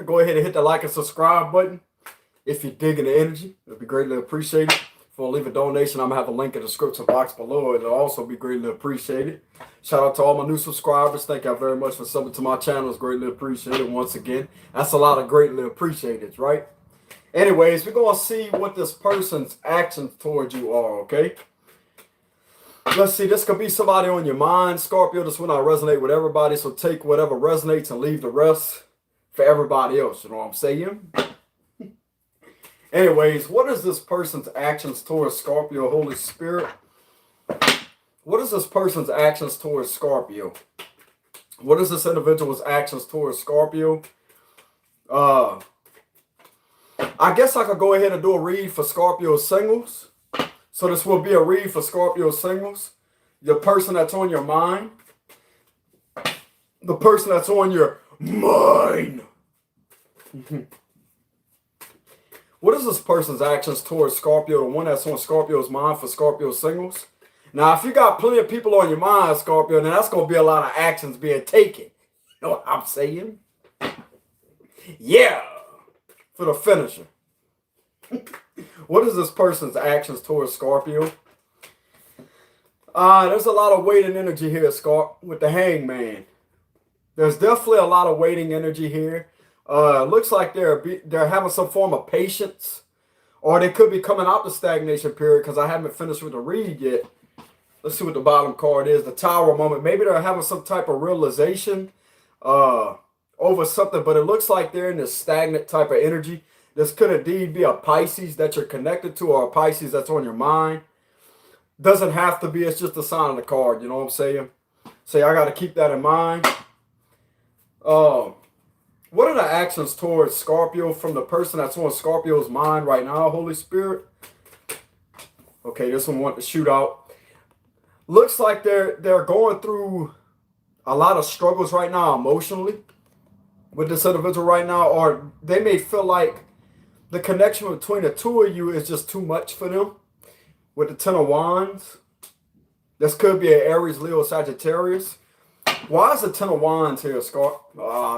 go ahead and hit the like and subscribe button. If you're digging the energy, it'll be greatly appreciated. If you want to leave a donation, I'm going to have a link in the description box below. It'll also be greatly appreciated. Shout out to all my new subscribers. Thank you very much for subbing to my channel. It's greatly appreciated once again. That's a lot of greatly appreciated, right? Anyways, we're going to see what this person's actions towards you are, okay? Let's see, this could be somebody on your mind, Scorpio. This will not resonate with everybody, so take whatever resonates and leave the rest for everybody else. You know what I'm saying? Anyways, what is this person's actions towards Scorpio, Holy Spirit? What is this person's actions towards Scorpio? What is this individual's actions towards Scorpio? I guess I could go ahead and do a read for Scorpio singles. So this will be a read for Scorpio singles. The person that's on your mind. The person that's on your mind. What is this person's actions towards Scorpio? The one that's on Scorpio's mind for Scorpio singles. Now, if you got plenty of people on your mind, Scorpio, then that's going to be a lot of actions being taken. You know what I'm saying? Yeah. For the finisher. What is this person's actions towards Scorpio? There's a lot of waiting energy here, Scorp, with the hangman. There's definitely a lot of waiting energy here. Looks like they're having some form of patience, or they could be coming out the stagnation period because I haven't finished with the read yet. Let's see what the bottom card is. The Tower moment. Maybe they're having some type of realization over something, but it looks like they're in this stagnant type of energy. This could indeed be a Pisces that you're connected to, or a Pisces that's on your mind. Doesn't have to be. It's just a sign of the card. You know what I'm saying? So I got to keep that in mind. What are the actions towards Scorpio from the person that's on Scorpio's mind right now, Holy Spirit? Okay, this one want to shoot out. Looks like they're going through a lot of struggles right now emotionally with this individual right now, or they may feel like the connection between the two of you is just too much for them. With the Ten of Wands, this could be an Aries, Leo, Sagittarius. Why is the Ten of Wands here, Scorp?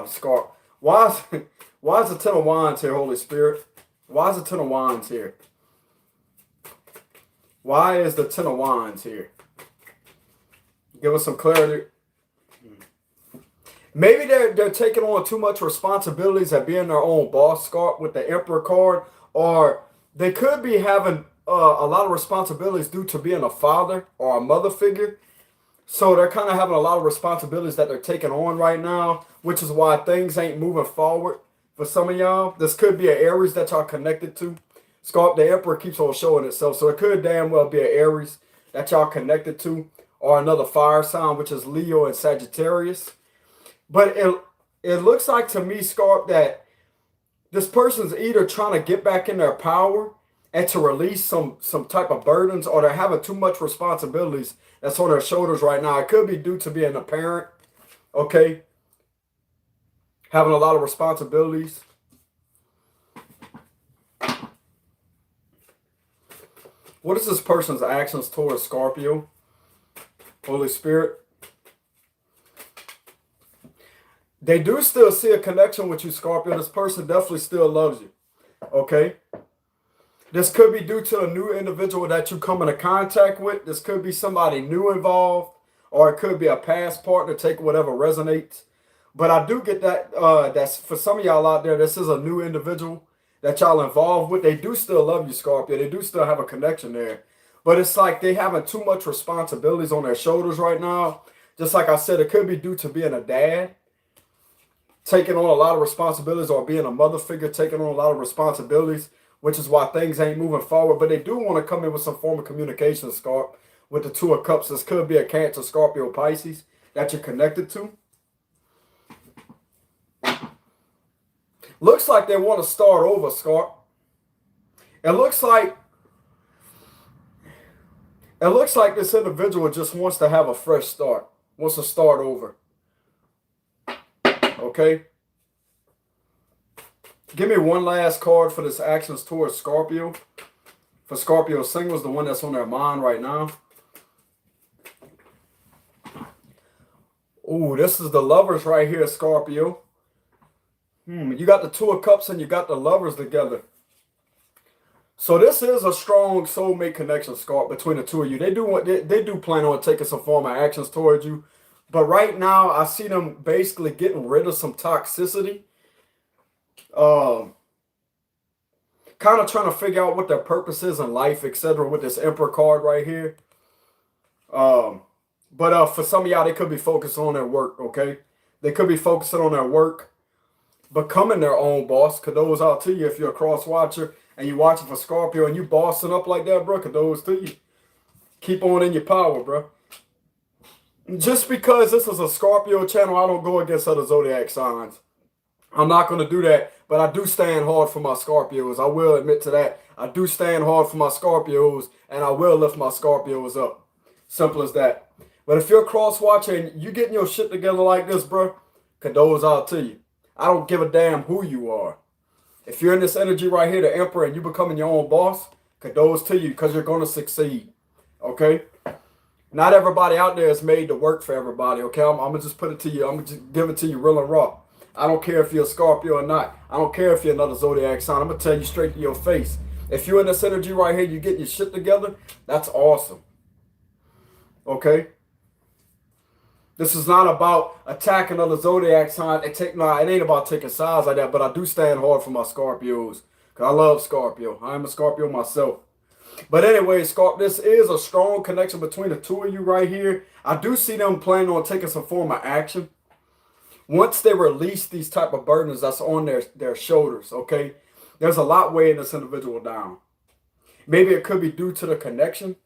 Scorp. Why is the Ten of Wands here, Holy Spirit? Why is the Ten of Wands here? Why is the Ten of Wands here? Give us some clarity. Maybe they're taking on too much responsibilities at being their own boss, Scorp, with the Emperor card, or they could be having a lot of responsibilities due to being a father or a mother figure. So they're kind of having a lot of responsibilities that they're taking on right now, which is why things ain't moving forward for some of y'all. This could be an Aries that y'all connected to. Scorp, the Emperor keeps on showing itself. So it could damn well be an Aries that y'all connected to, or another fire sign, which is Leo and Sagittarius. But it looks like to me, Scorp, that this person's either trying to get back in their power and to release some type of burdens, or they're having too much responsibilities that's on their shoulders right now. It could be due to being a parent, okay? Having a lot of responsibilities. What is this person's actions towards Scorpio? Holy Spirit. They do still see a connection with you, Scorpio. This person definitely still loves you, okay? This could be due to a new individual that you come into contact with. This could be somebody new involved, or it could be a past partner. Take whatever resonates. But I do get that that's for some of y'all out there, this is a new individual that y'all involved with. They do still love you, Scorpio. They do still have a connection there. But it's like they having too much responsibilities on their shoulders right now. Just like I said, it could be due to being a dad, taking on a lot of responsibilities, or being a mother figure, taking on a lot of responsibilities, which is why things ain't moving forward. But they do want to come in with some form of communication, Scorp, with the Two of Cups. This could be a Cancer, Scorpio, Pisces that you're connected to. Looks like they want to start over, Scorp. It looks like this individual just wants to have a fresh start, wants to start over. Okay? Give me one last card for this actions towards Scorpio. For Scorpio singles, the one that's on their mind right now. Ooh, this is the Lovers right here, Scorpio. You got the Two of Cups and you got the Lovers together. So this is a strong soulmate connection, Scarp, between the two of you. They do plan on taking some form of actions towards you. But right now, I see them basically getting rid of some toxicity. Um, Kind of trying to figure out what their purpose is in life, etc. with this Emperor card right here. But for some of y'all, they could be focused on their work, okay? They could be focusing on their work, becoming their own boss. Kudos out to you if you're a cross watcher and you're watching for Scorpio and you bossing up like that, bro. Kudos to you. Keep on in your power, bro. Just because this is a Scorpio channel, I don't go against other zodiac signs. I'm not going to do that, but I do stand hard for my Scorpios. I will admit to that. I do stand hard for my Scorpios, and I will lift my Scorpios up. Simple as that. But if you're a cross watcher and you getting your shit together like this, bro, kudos out to you. I don't give a damn who you are. If you're in this energy right here, the Emperor, and you becoming your own boss, kudos to you because you're going to succeed. Okay? Not everybody out there is made to work for everybody. Okay? I'm going to just put it to you. I'm going to just give it to you real and raw. I don't care if you're a Scorpio or not. I don't care if you're another zodiac sign. I'm going to tell you straight to your face. If you're in this energy right here, you getting your shit together, that's awesome. Okay? This is not about attacking other zodiac signs. It ain't about taking sides like that, but I do stand hard for my Scorpios. Because I love Scorpio. I am a Scorpio myself. But anyway, this is a strong connection between the two of you right here. I do see them planning on taking some form of action. Once they release these type of burdens that's on their shoulders, okay, there's a lot weighing this individual down. Maybe it could be due to the connection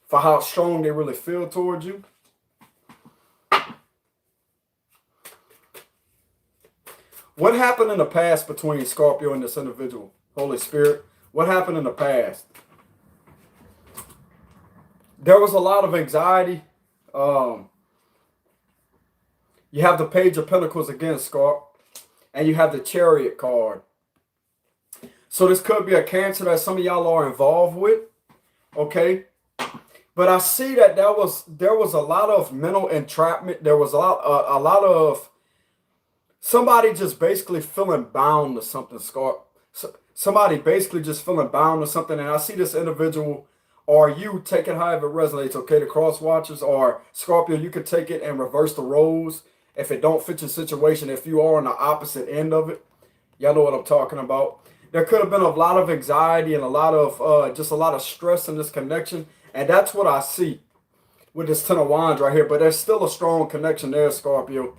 for how strong they really feel towards you. What happened in the past between Scorpio and this individual? Holy Spirit, what happened in the past? There was a lot of anxiety. You have the Page of Pentacles again, Scorp, and you have the Chariot card. So this could be a Cancer that some of y'all are involved with, okay? But I see that there was a lot of mental entrapment. There was a lot of somebody just basically feeling bound to something, Scorp. Somebody basically just feeling bound to something, and I see this individual, or you take it however it resonates, okay? The cross watchers, or Scorpio, you could take it and reverse the roles. If it don't fit your situation, if you are on the opposite end of it, y'all know what I'm talking about. There could have been a lot of anxiety and a lot of stress in this connection. And that's what I see with this Ten of Wands right here. But there's still a strong connection there, Scorpio.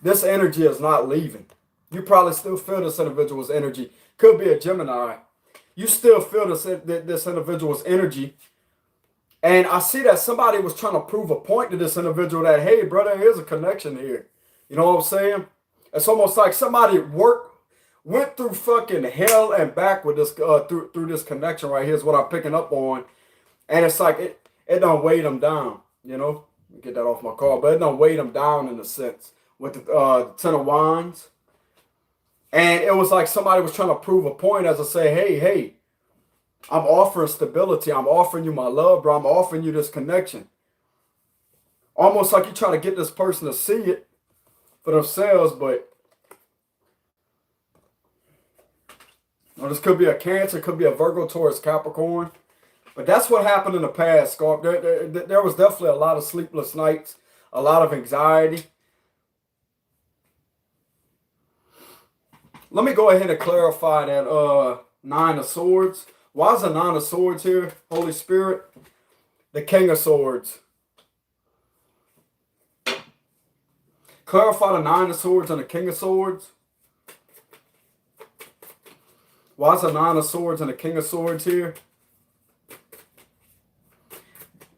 This energy is not leaving. You probably still feel this individual's energy. Could be a Gemini. You still feel this individual's energy. And I see that somebody was trying to prove a point to this individual that, hey, brother, here's a connection here. You know what I'm saying? It's almost like somebody went through fucking hell and back with this through this connection right here is what I'm picking up on. And it's like it don't weigh them down, you know? Get that off my card, but it don't weigh them down in a sense with the Ten of Wands. And it was like somebody was trying to prove a point as I say, hey, I'm offering stability. I'm offering you my love, bro. I'm offering you this connection. Almost like you're trying to get this person to see it for themselves, but this could be a Cancer, could be a Virgo, Taurus, Capricorn. But that's what happened in the past, Scorp. There was definitely a lot of sleepless nights, a lot of anxiety. Let me go ahead and clarify that Nine of Swords. Why is the Nine of Swords here, Holy Spirit? The King of Swords. Clarify the Nine of Swords and the King of Swords. Why is the Nine of Swords and the King of Swords here?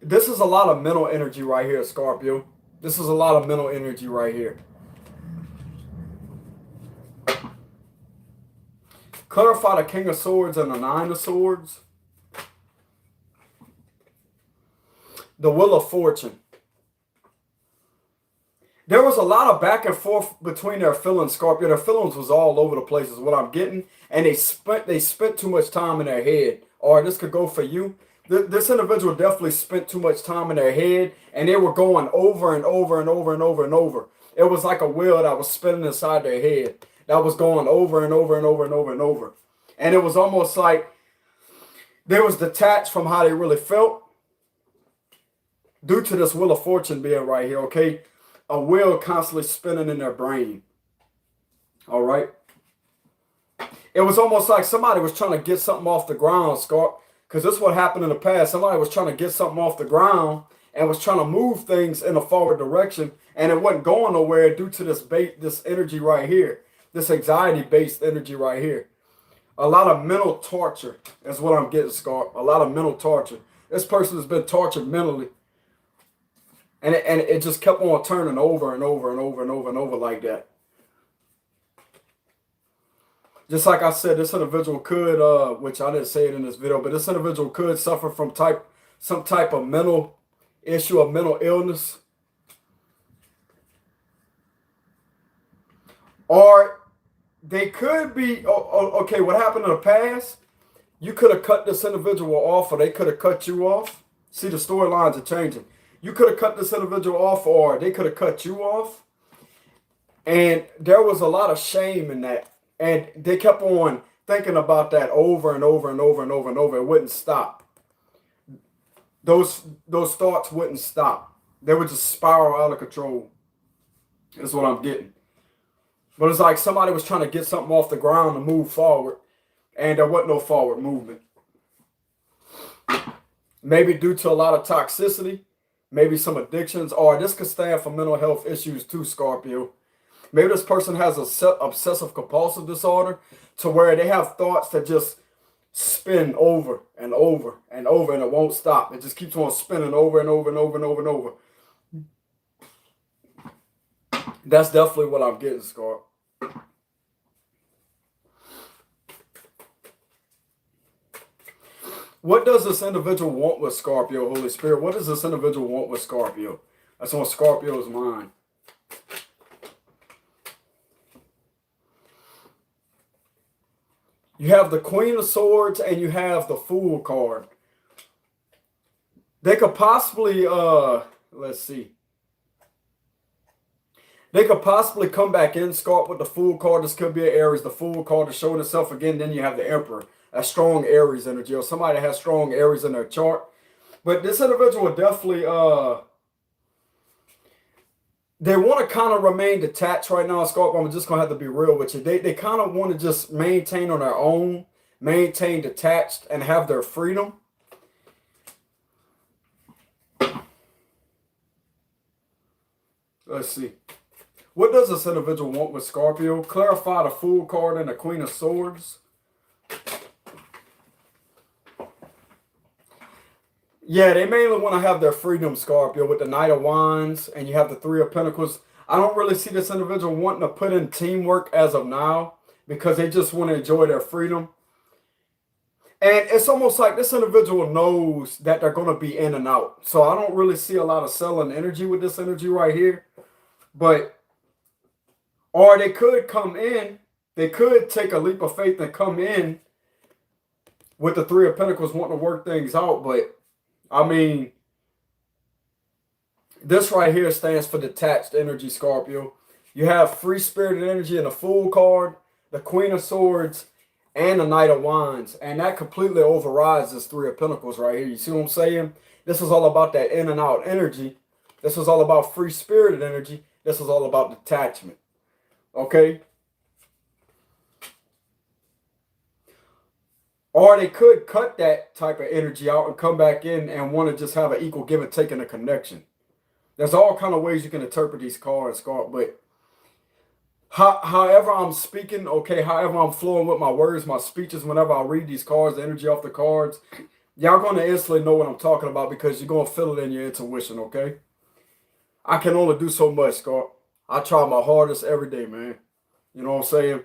This is a lot of mental energy right here, Scorpio. This is a lot of mental energy right here. Clarify the King of Swords and the Nine of Swords. The Wheel of Fortune. There was a lot of back and forth between their feelings, Scorpio. Their feelings was all over the place is what I'm getting. And they spent too much time in their head. Or this could go for you. This individual definitely spent too much time in their head. And they were going over and over and over and over and over. It was like a wheel that was spinning inside their head. that was going over and over and over and over and over. And it was almost like they was detached from how they really felt due to this Wheel of Fortune being right here, okay? A wheel constantly spinning in their brain, all right? It was almost like somebody was trying to get something off the ground, Scott, because this is what happened in the past. Somebody was trying to get something off the ground and was trying to move things in a forward direction, and it wasn't going nowhere due to this energy right here, this anxiety-based energy right here. A lot of mental torture is what I'm getting, Scott. A lot of mental torture. This person has been tortured mentally, and it just kept on turning over and over and over and over and over like that. Just like I said, this individual could, which I didn't say it in this video, but this individual could suffer from some type of mental issue, of mental illness. Or they could be, okay, what happened in the past, you could have cut this individual off, or they could have cut you off. See, the storylines are changing. You could have cut this individual off, or they could have cut you off. And there was a lot of shame in that. And they kept on thinking about that over and over and over and over and over. It wouldn't stop. Those thoughts wouldn't stop. They would just spiral out of control. That's what I'm getting. But it's like somebody was trying to get something off the ground to move forward, and there wasn't no forward movement. Maybe due to a lot of toxicity, maybe some addictions, or this could stand for mental health issues too, Scorpio. Maybe this person has a obsessive compulsive disorder to where they have thoughts that just spin over and over and over, and it won't stop. It just keeps on spinning over and over and over and over and over. That's definitely what I'm getting, Scar. What does this individual want with Scorpio, Holy Spirit? What does this individual want with Scorpio? That's on Scorpio's mind. You have the Queen of Swords and you have the Fool card. They could possibly, let's see. They could possibly come back in, Scorp, with the Fool card. This could be an Aries. The Fool card is showing itself again. Then you have the Emperor. A strong Aries energy, or somebody that has strong Aries in their chart. But this individual definitely, they want to kind of remain detached right now, Scorp. I'm just going to have to be real with you. They kind of want to just maintain on their own, maintain detached, and have their freedom. Let's see. What does this individual want with Scorpio? Clarify the Fool card and the Queen of Swords. Yeah, they mainly want to have their freedom, Scorpio, with the Knight of Wands, and you have the Three of Pentacles. I don't really see this individual wanting to put in teamwork as of now because they just want to enjoy their freedom. And it's almost like this individual knows that they're going to be in and out. So I don't really see a lot of selling energy with this energy right here. But, or they could come in, they could take a leap of faith and come in with the Three of Pentacles wanting to work things out, but I mean, this right here stands for detached energy, Scorpio. You have free-spirited energy in the Fool card, the Queen of Swords, and the Knight of Wands. And that completely overrides this Three of Pentacles right here. You see what I'm saying? This is all about that in and out energy. This is all about free-spirited energy. This is all about detachment. Okay? Or they could cut that type of energy out and come back in and want to just have an equal give and take in a connection. There's all kind of ways you can interpret these cards, Scott. But however I'm speaking, okay, however I'm flowing with my words, my speeches, whenever I read these cards, the energy off the cards, y'all going to instantly know what I'm talking about because you're going to feel it in your intuition, okay? I can only do so much, Scott. I try my hardest every day, man. You know what I'm saying?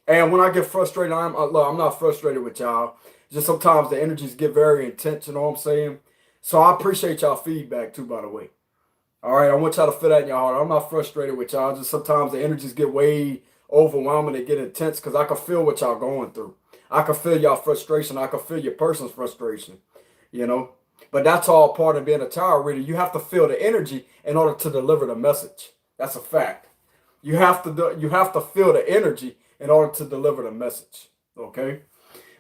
And when I get frustrated, I'm not frustrated with y'all. Just sometimes the energies get very intense, you know what I'm saying? So I appreciate y'all feedback too, by the way. All right, I want y'all to feel that in your heart. I'm not frustrated with y'all. Just sometimes the energies get way overwhelming. They get intense because I can feel what y'all going through. I can feel y'all frustration. I can feel your person's frustration, you know? But that's all part of being a tarot reader. You have to feel the energy in order to deliver the message. That's a fact. You have to feel the energy in order to deliver the message. Okay.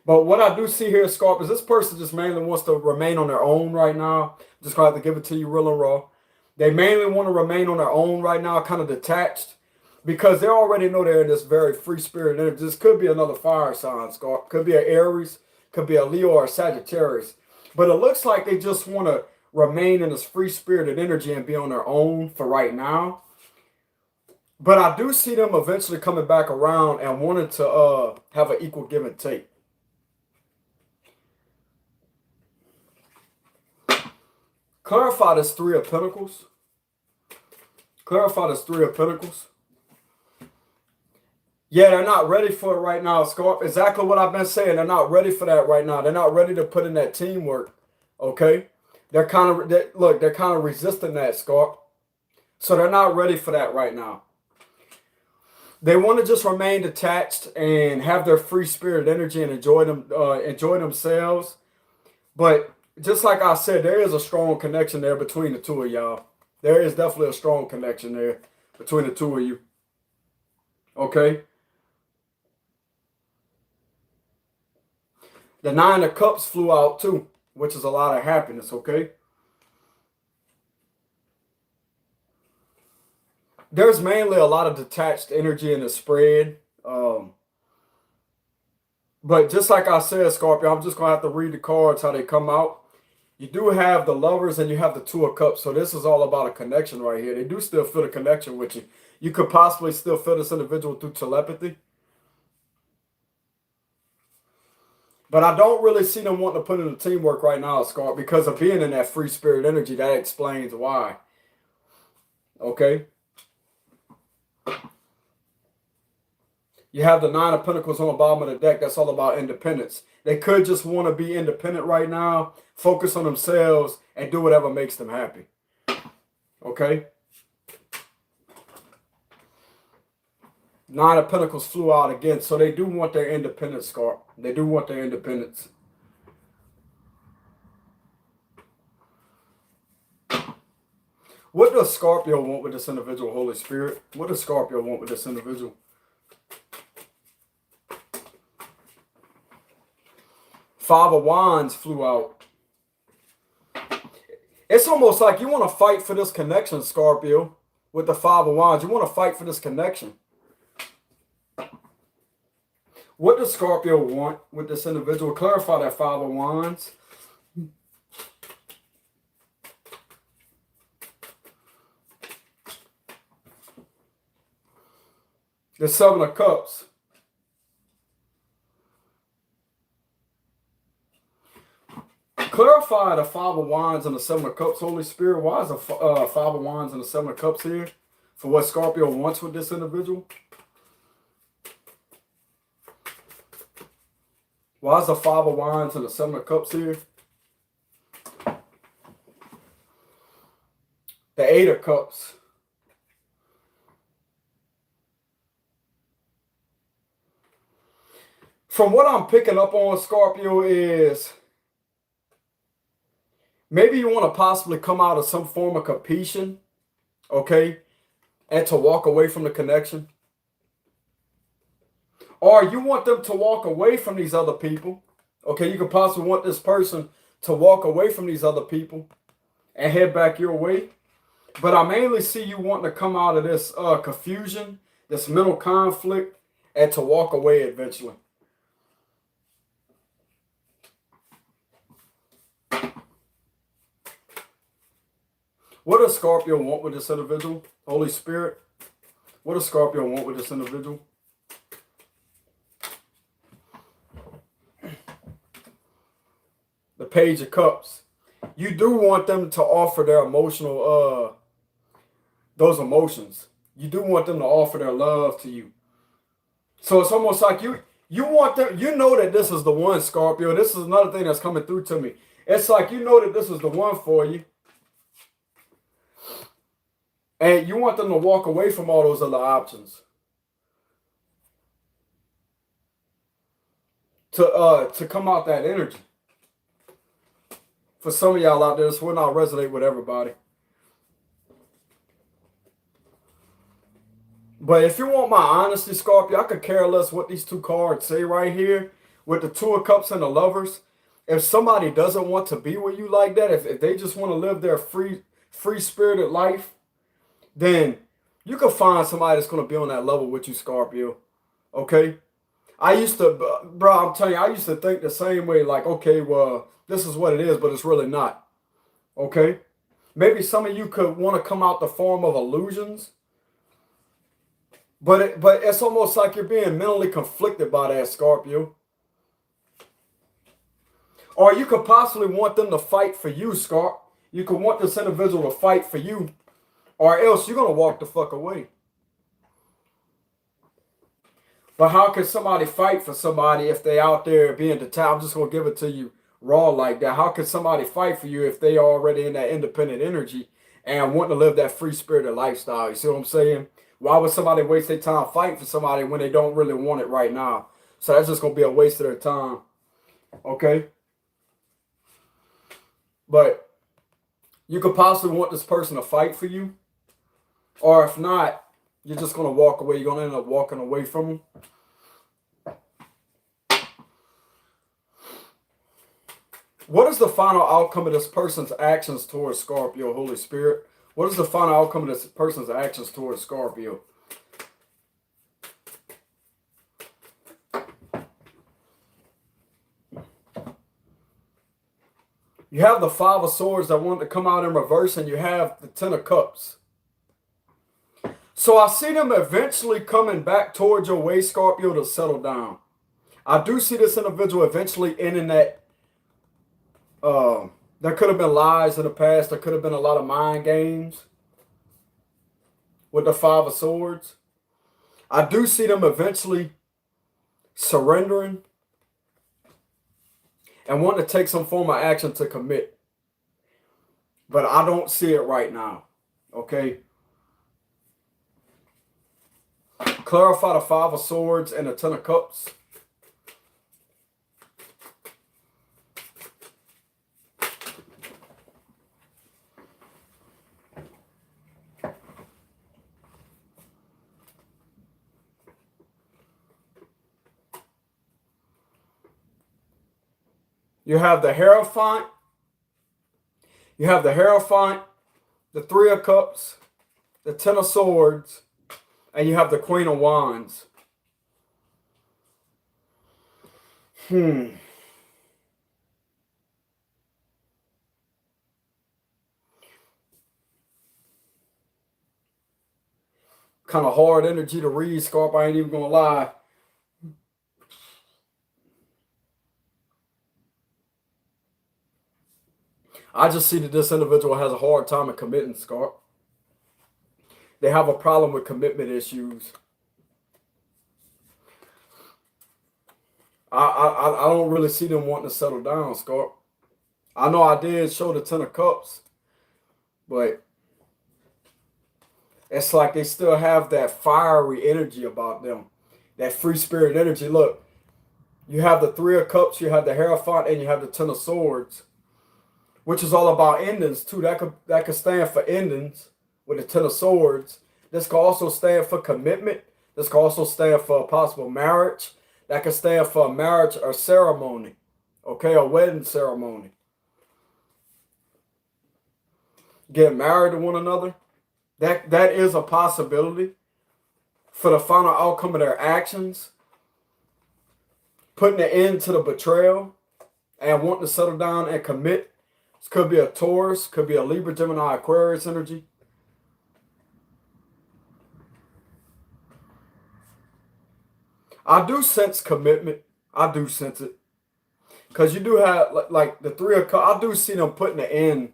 But what I do see here, Scorpio, is this person just mainly wants to remain on their own right now. Just going to have to give it to you real and raw. They mainly want to remain on their own right now, kind of detached, because they already know they're in this very free spirit energy. This could be another fire sign, Scorpio. Could be an Aries, could be a Leo or a Sagittarius. But it looks like they just want to remain in this free spirited energy and be on their own for right now. But I do see them eventually coming back around and wanting to have an equal give and take. Clarify this Three of Pentacles. Clarify this Three of Pentacles. Yeah, they're not ready for it right now, Scorpio. Exactly what I've been saying. They're not ready for that right now. They're not ready to put in that teamwork. Okay? They're kind of resisting that, Scorpio. So they're not ready for that right now. They want to just remain detached and have their free spirit energy and enjoy themselves. But just like I said, there is a strong connection there between the two of y'all. There is definitely a strong connection there between the two of you. Okay? The Nine of Cups flew out too, which is a lot of happiness, okay? There's mainly a lot of detached energy in the spread. But just like I said, Scorpio, I'm just going to have to read the cards, how they come out. You do have the Lovers and you have the Two of Cups. So this is all about a connection right here. They do still feel a connection with you. You could possibly still feel this individual through telepathy. But I don't really see them wanting to put in the teamwork right now, Scorpio, because of being in that free spirit energy. That explains why. Okay? You have the Nine of Pentacles on the bottom of the deck. That's all about independence. They could just want to be independent right now, focus on themselves, and do whatever makes them happy. Okay? Nine of Pentacles flew out again, so they do want their independence, Scorpio. They do want their independence. What does Scorpio want with this individual, Holy Spirit? What does Scorpio want with this individual? Five of Wands flew out. It's almost like you want to fight for this connection, Scorpio, with the Five of Wands. You want to fight for this connection. What does Scorpio want with this individual? Clarify that Five of Wands. The Seven of Cups. Clarify the Five of Wands and the Seven of Cups, Holy Spirit. Why is the Five of Wands and the Seven of Cups here? For what Scorpio wants with this individual? Why is the Five of Wands and the Seven of Cups here? The Eight of Cups. From what I'm picking up on, Scorpio, is maybe you want to possibly come out of some form of competition, okay, and to walk away from the connection. Or you want them to walk away from these other people. Okay, you could possibly want this person to walk away from these other people and head back your way. But I mainly see you wanting to come out of this confusion, this mental conflict, and to walk away eventually. What does Scorpio want with this individual? Holy Spirit, what does Scorpio want with this individual? The Page of Cups. You do want them to offer their emotional, those emotions. You do want them to offer their love to you. So it's almost like you want them, you know that this is the one, Scorpio. This is another thing that's coming through to me. It's like you know that this is the one for you. And you want them to walk away from all those other options. To come out that energy. For some of y'all out there, this will not resonate with everybody. But if you want my honesty, Scorpio, I could care less what these two cards say right here with the Two of Cups and the Lovers. If somebody doesn't want to be with you like that, if they just want to live their free spirited life, then you can find somebody that's going to be on that level with you, Scorpio. Okay? I used to, bro, I'm telling you, I used to think the same way, like, okay, well, this is what it is, but it's really not. Okay? Maybe some of you could want to come out the form of illusions, but it's almost like you're being mentally conflicted by that, Scorpio. Or you could possibly want them to fight for you, Scorp. You could want this individual to fight for you, or else you're going to walk the fuck away. But how can somebody fight for somebody if they out there being detached? I'm just going to give it to you raw like that. How can somebody fight for you if they are already in that independent energy and want to live that free-spirited lifestyle? You see what I'm saying? Why would somebody waste their time fighting for somebody when they don't really want it right now? So that's just going to be a waste of their time. Okay? But you could possibly want this person to fight for you. Or if not, you're just going to walk away. You're going to end up walking away from them. What is the final outcome of this person's actions towards Scorpio, Holy Spirit? What is the final outcome of this person's actions towards Scorpio? You have the Five of Swords that want to come out in reverse, and you have the Ten of Cups. So I see them eventually coming back towards your way, Scorpio, to settle down. I do see this individual eventually ending that. There could have been lies in the past. There could have been a lot of mind games with the Five of Swords. I do see them eventually surrendering and wanting to take some form of action to commit. But I don't see it right now. Okay? Clarify the Five of Swords and the Ten of Cups. You have the Hierophant. You have the Hierophant, the Three of Cups, the Ten of Swords, and you have the Queen of Wands. Kind of hard energy to read, Scorp. I ain't even gonna lie. I just see that this individual has a hard time in committing, Scorp. They have a problem with commitment issues. I don't really see them wanting to settle down, Scorp. I know I did show the Ten of Cups, but it's like they still have that fiery energy about them, that free spirit energy. Look, you have the Three of Cups, you have the Hierophant, and you have the Ten of Swords, which is all about endings too. That could stand for endings with the Ten of Swords. This could also stand for commitment. This could also stand for a possible marriage. That could stand for a marriage or ceremony. Okay, a wedding ceremony. Get married to one another. That is a possibility for the final outcome of their actions. Putting an end to the betrayal and wanting to settle down and commit. This could be a Taurus, could be a Libra, Gemini, Aquarius energy. I do sense commitment. I do sense it. Because you do have, like the Three of Cups, I do see them putting an end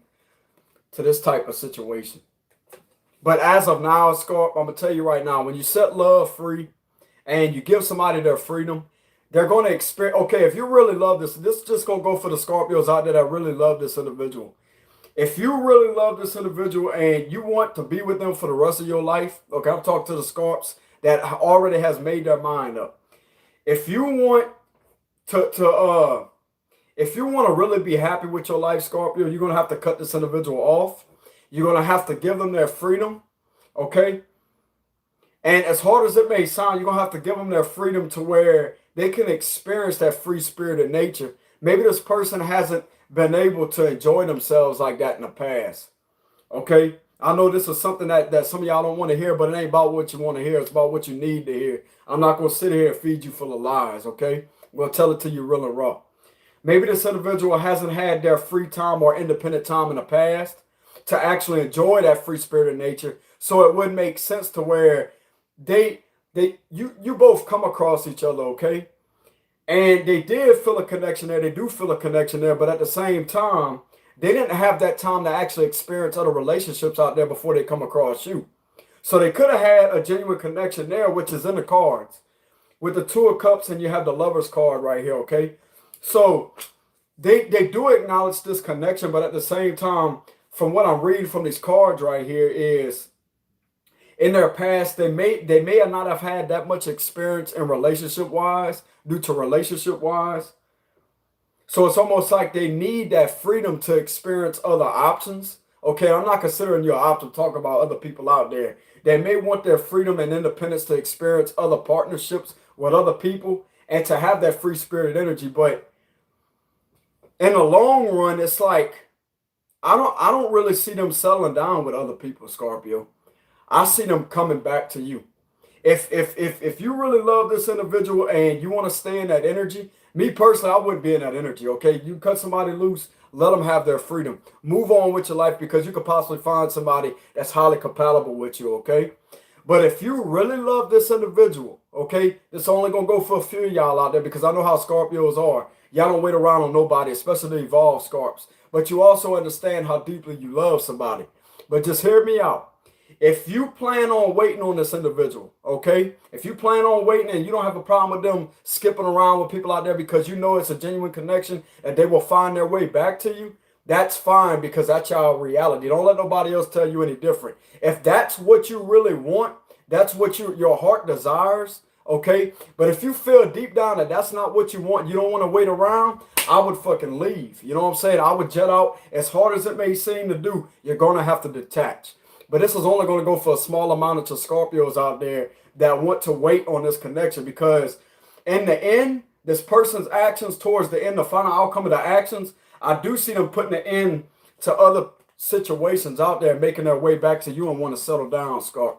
to this type of situation. But as of now, Scorp, I'm going to tell you right now, when you set love free and you give somebody their freedom, they're going to experience, okay, if you really love this is just going to go for the Scorpios out there that really love this individual. If you really love this individual and you want to be with them for the rest of your life, okay, I'm talking to the Scorps that already has made their mind up. If you want if you want to really be happy with your life, Scorpio, you're going to have to cut this individual off. You're going to have to give them their freedom, okay? And as hard as it may sound, you're going to have to give them their freedom to where they can experience that free spirited nature. Maybe this person hasn't been able to enjoy themselves like that in the past. Okay? I know this is something that some of y'all don't want to hear, but it ain't about what you want to hear. It's about what you need to hear. I'm not going to sit here and feed you full of lies, okay? I'm going to tell it to you real and raw. Maybe this individual hasn't had their free time or independent time in the past to actually enjoy that free spirited nature. So it would make sense to where you both come across each other, okay? And they did feel a connection there. They do feel a connection there, but at the same time, they didn't have that time to actually experience other relationships out there before they come across you. So they could have had a genuine connection there, which is in the cards. With the Two of Cups, and you have the Lover's card right here, okay? So they do acknowledge this connection, but at the same time, from what I'm reading from these cards right here is in their past, they may not have had that much experience in relationship wise, due to relationship wise. So it's almost like they need that freedom to experience other options. Okay, I'm not considering your option, talk about other people out there. They may want their freedom and independence to experience other partnerships with other people and to have that free spirited energy. But in the long run, it's like I don't really see them settling down with other people, Scorpio. I see them coming back to you. If you really love this individual and you want to stay in that energy, me personally, I wouldn't be in that energy. Okay, you cut somebody loose, let them have their freedom. Move on with your life because you could possibly find somebody that's highly compatible with you. Okay, but if you really love this individual, okay, it's only gonna go for a few of y'all out there because I know how Scorpios are. Y'all don't wait around on nobody, especially the evolved Scorps. But you also understand how deeply you love somebody. But just hear me out. If you plan on waiting on this individual, okay? If you plan on waiting and you don't have a problem with them skipping around with people out there because you know it's a genuine connection and they will find their way back to you, that's fine because that's your reality. Don't let nobody else tell you any different. If that's what you really want, that's what your heart desires, okay? But if you feel deep down that that's not what you want, you don't want to wait around, I would fucking leave. You know what I'm saying? I would jet out. As hard as it may seem to do, you're going to have to detach. But this is only going to go for a small amount of Scorpios out there that want to wait on this connection because in the end, this person's actions towards the end, the final outcome of the actions, I do see them putting an end to other situations out there, making their way back to you and want to settle down, Scorp.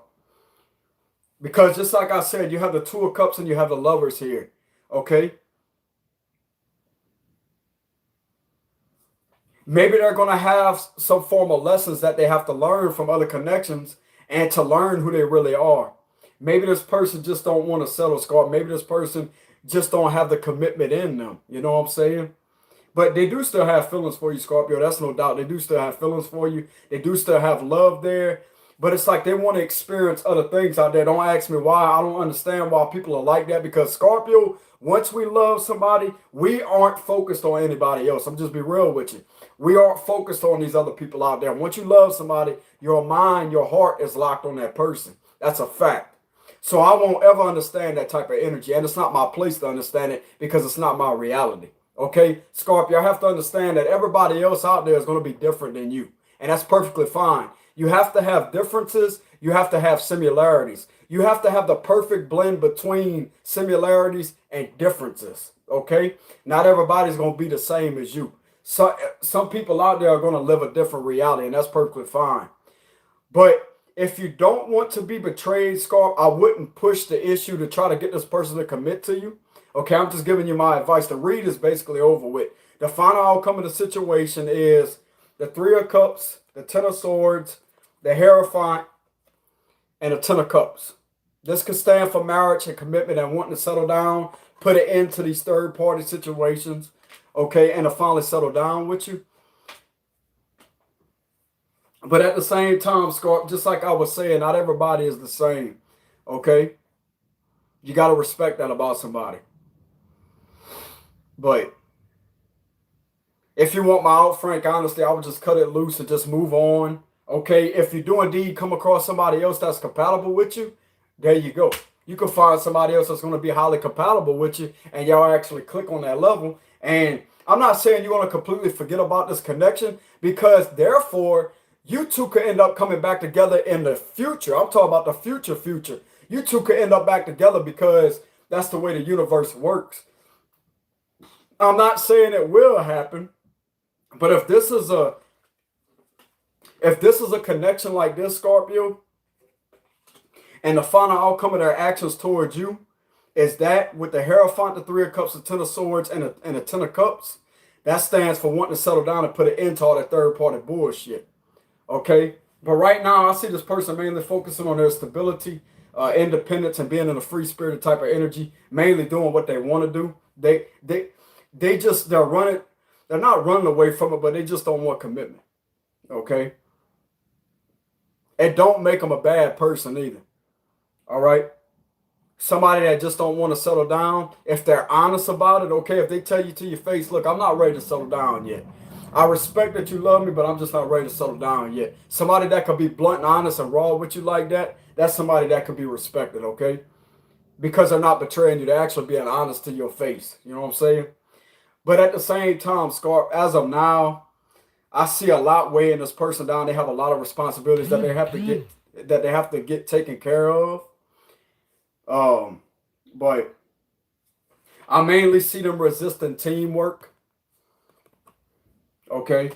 Because just like I said, you have the Two of Cups and you have the Lovers here, okay? Maybe they're going to have some form of lessons that they have to learn from other connections and to learn who they really are. Maybe this person just don't want to settle, Scar. Maybe this person just don't have the commitment in them. You know what I'm saying? But they do still have feelings for you, Scorpio. That's no doubt. They do still have feelings for you. They do still have love there. But it's like they want to experience other things out there. Don't ask me why. I don't understand why people are like that. Because Scorpio, once we love somebody, we aren't focused on anybody else. I'm just be real with you. We aren't focused on these other people out there. Once you love somebody, your mind, your heart is locked on that person. That's a fact. So I won't ever understand that type of energy. And it's not my place to understand it because it's not my reality. Okay, Scorpio, I have to understand that everybody else out there is going to be different than you. And that's perfectly fine. You have to have differences. You have to have similarities. You have to have the perfect blend between similarities and differences. Okay, not everybody's going to be the same as you. So some people out there are going to live a different reality, and that's perfectly fine. But if you don't want to be betrayed, Scarp, I wouldn't push the issue to try to get this person to commit to you. Okay, I'm just giving you my advice. The read is basically over with. The final outcome of the situation is the Three of Cups, the Ten of Swords, the Hierophant, and the Ten of Cups. This could stand for marriage and commitment and wanting to settle down, put an end to these third-party situations, okay, and to finally settle down with you. But at the same time, Scarp, just like I was saying, not everybody is the same, okay? You got to respect that about somebody. But if you want my out frank honesty, I would just cut it loose and just move on. Okay, if you do indeed come across somebody else that's compatible with you, there you go. You can find somebody else that's going to be highly compatible with you and y'all actually click on that level. And I'm not saying you're going to completely forget about this connection because therefore you two could end up coming back together in the future. I'm talking about the future. you two could end up back together because that's the way the universe works. I'm not saying it will happen, but if this is a connection like this, Scorpio, and the final outcome of their actions towards you is that with the Hierophant, the Three of Cups, the Ten of Swords, and the Ten of Cups, that stands for wanting to settle down and put an end to all that third-party bullshit. Okay? But right now, I see this person mainly focusing on their stability, independence, and being in a free-spirited type of energy, mainly doing what they want to do. They're running, they're not running away from it, but they just don't want commitment. Okay? It don't make them a bad person either. All right? Somebody that just don't want to settle down, if they're honest about it, okay, if they tell you to your face, look, I'm not ready to settle down yet. I respect that you love me, but I'm just not ready to settle down yet. Somebody that could be blunt and honest and raw with you like that, that's somebody that could be respected, okay? Because they're not betraying you. They're actually being honest to your face. You know what I'm saying? But at the same time, Scarp, as of now, I see a lot weighing this person down. They have a lot of responsibilities that they have to get taken care of. But I mainly see them resisting teamwork. Okay,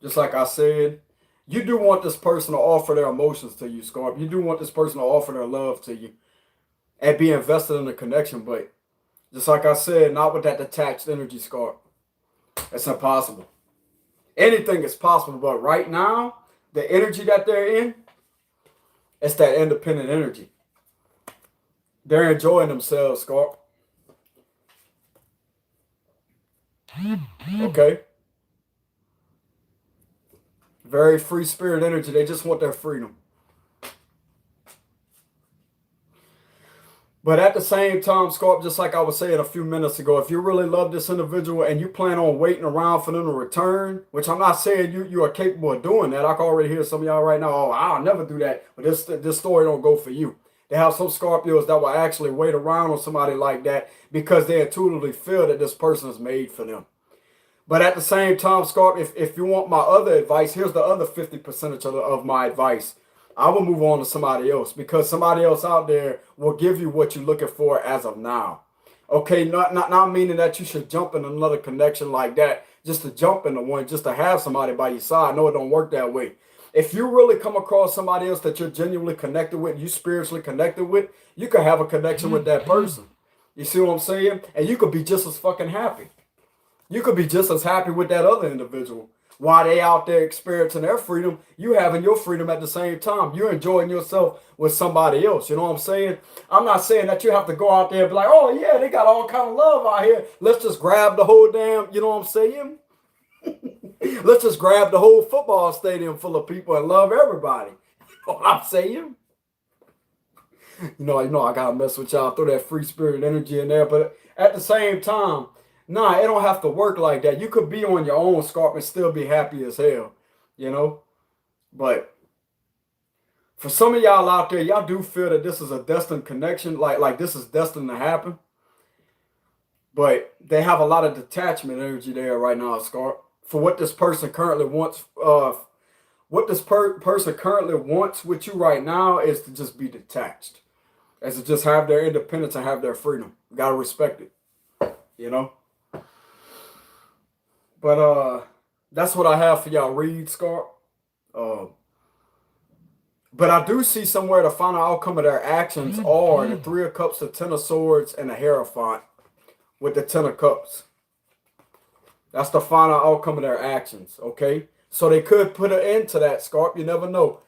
just like I said, you do want this person to offer their emotions to you, Scarp. You do want this person to offer their love to you and be invested in the connection. But just like I said, not with that detached energy, Scarp. It's impossible. Anything is possible, but right now, the energy that they're in, it's that independent energy. They're enjoying themselves, Scarp. Okay? Very free spirit energy. They just want their freedom. But at the same time, Scarp, just like I was saying a few minutes ago, if you really love this individual and you plan on waiting around for them to return, which I'm not saying you are capable of doing that. I can already hear some of y'all right now, oh, I'll never do that. But this story don't go for you. They have some Scorpios that will actually wait around on somebody like that because they intuitively feel that this person is made for them. But at the same time, Scarp, if you want my other advice, here's the other 50% of my advice. I will move on to somebody else because somebody else out there will give you what you're looking for as of now. Okay, not meaning that you should jump in another connection like that just to jump into one, just to have somebody by your side. No, it don't work that way. If you really come across somebody else that you're genuinely connected with, you spiritually connected with, you can have a connection with that person. You see what I'm saying? And you could be just as fucking happy. You could be just as happy with that other individual. While they out there experiencing their freedom, you having your freedom at the same time. You're enjoying yourself with somebody else. You know what I'm saying? I'm not saying that you have to go out there and be like, oh yeah, they got all kind of love out here. Let's just grab the whole damn, you know what I'm saying? Let's just grab the whole football stadium full of people and love everybody. You know what I'm saying? You know, I gotta mess with y'all, throw that free spirit energy in there. But at the same time, nah, it don't have to work like that. You could be on your own, Scarp, and still be happy as hell, you know? But for some of y'all out there, y'all do feel that this is a destined connection, like this is destined to happen. But they have a lot of detachment energy there right now, Scarp. For what this person currently wants, what this person currently wants with you right now is to just be detached. Is to just have their independence and have their freedom. You gotta respect it, you know? But that's what I have for y'all read, Scarp. But I do see somewhere the final outcome of their actions are the Three of Cups, the Ten of Swords, and the Hierophant with the Ten of Cups. That's the final outcome of their actions, okay? So they could put an end to that, Scarp. You never know.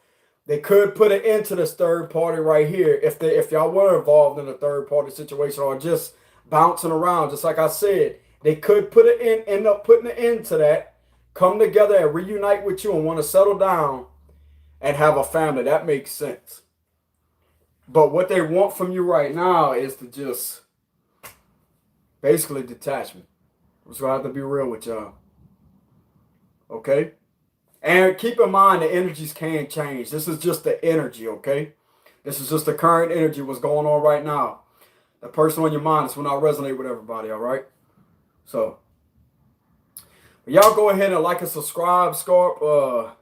They could put an end to this third party right here if y'all were involved in a third party situation or just bouncing around, just like I said. They could put an end up putting an end to that, come together and reunite with you and want to settle down and have a family. That makes sense. But what they want from you right now is to just basically detachment. So I have to be real with y'all. Okay? And keep in mind the energies can change. This is just the energy, okay? This is just the current energy, what's going on right now. The person on your mind, this will not resonate with everybody, all right? So, y'all go ahead and like and subscribe, Scarp.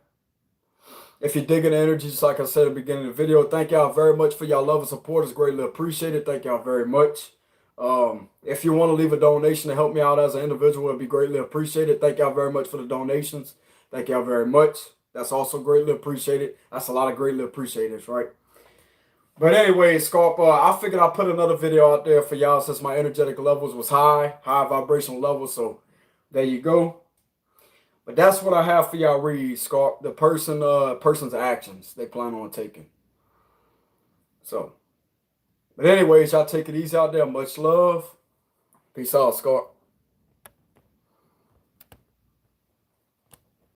If you're digging the energy, just like I said at the beginning of the video, thank y'all very much for y'all love and support. It's greatly appreciated. Thank y'all very much. If you want to leave a donation to help me out as an individual, it'd be greatly appreciated. Thank y'all very much for the donations. Thank y'all very much. That's also greatly appreciated. That's a lot of greatly appreciated, right? But anyway, Scorpio, I figured I'd put another video out there for y'all since my energetic levels was high vibrational levels. So there you go. But that's what I have for y'all read, Scarp. The person's actions they plan on taking. So, but anyways, y'all take it easy out there. Much love. Peace out, Scarp.